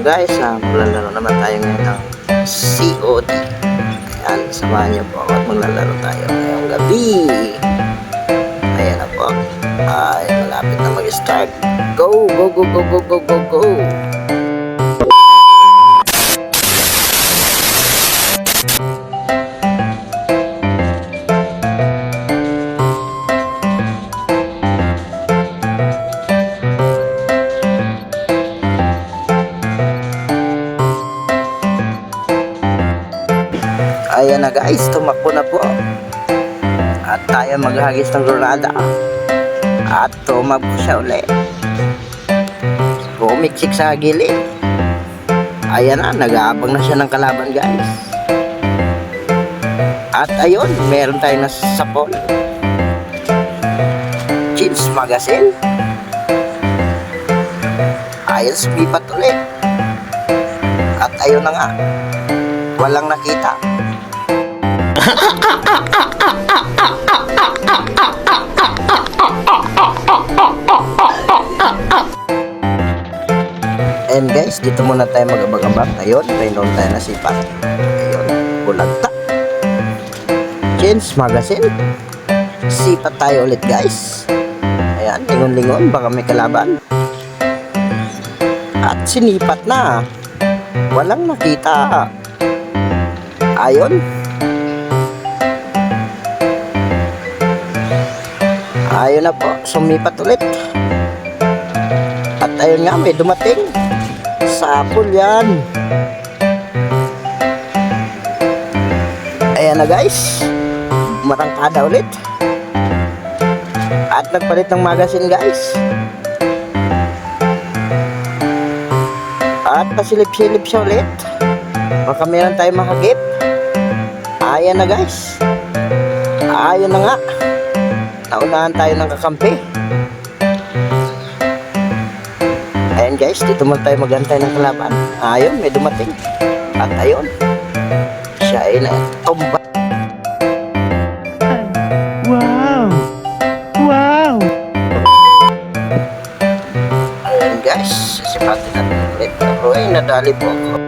Guys, maglalaro naman tayo ngayon ng COD. Ayan, samahan niyo po ako at maglalaro tayo ngayong gabi. Ayan na po. Ay, malapit na mag-start. Go, go, go, go, go, go, go, go. Ayan na guys, tumakbo na po. At tayo maghagis ng granada. At tumakbo siya ulit. Pumiksik sa gilid. Ayan na, nag-aabang na siya ng kalaban guys. At ayun, meron tayo na sapol. Jeans magazine. Ayan, sumipat ulit. At ayun na nga, walang nakita. And guys, dito muna tayo mag-abag-abag. Ayun, mayroon tayo na sipat. Ayun, bulagta. Jeans magazine. Sipat tayo ulit guys. Ayan, lingon-lingon, baka may kalaban. At sinipat na. Walang nakita. Ayun. Ayun na po, sumipat ulit. At ayun nga, may dumating. Sapol yan. Ayan na guys, marangkada ulit. At nagpalit ng magazine guys. At pasilip-silip siya ulit. Baka meron tayo mahagip. Ayan na guys. Ayun na nga, naunahan tayo ng kakampi. Ayan guys, dito muna tayo maghantay ng kalaban. Ayun, may dumating. At ayun, siya ay natumba. Wow! Wow! Ayan guys, sisipatin natin ulit. Pero ay nadali po ako.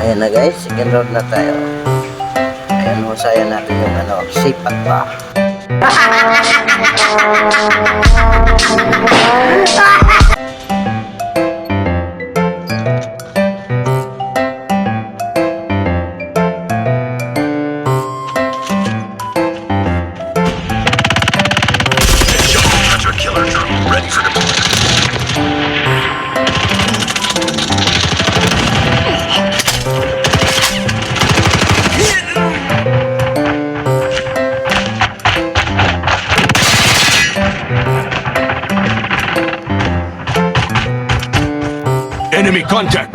Ayan na guys, second round na tayo. Ayan, husayan natin yung sipat pa. Hunter killer drone ready for deployment. Enemy contact!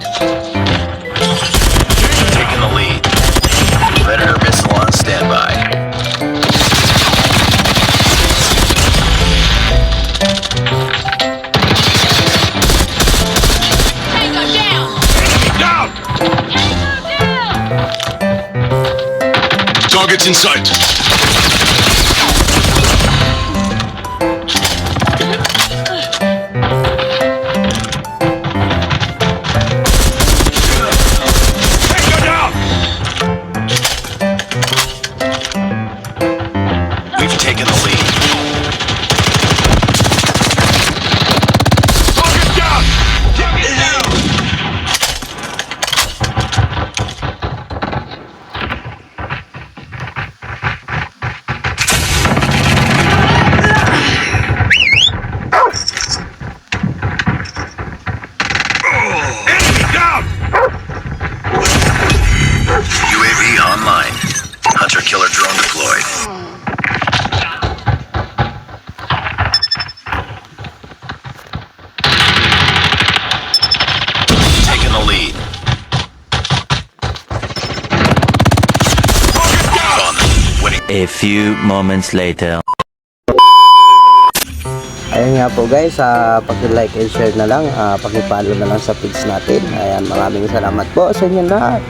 Taking the lead. Predator missile on standby. Tango down! Down! Targets in sight. Tango down! We've taken the lead. Target down! Target down! Enemy down! UAV online. Hunter killer drone deployed. Taking the lead. A few moments later. Ayun nga po guys, paki-like and share na lang, paki-follow na lang sa page natin. Ayan, maraming salamat po sa inyo lahat.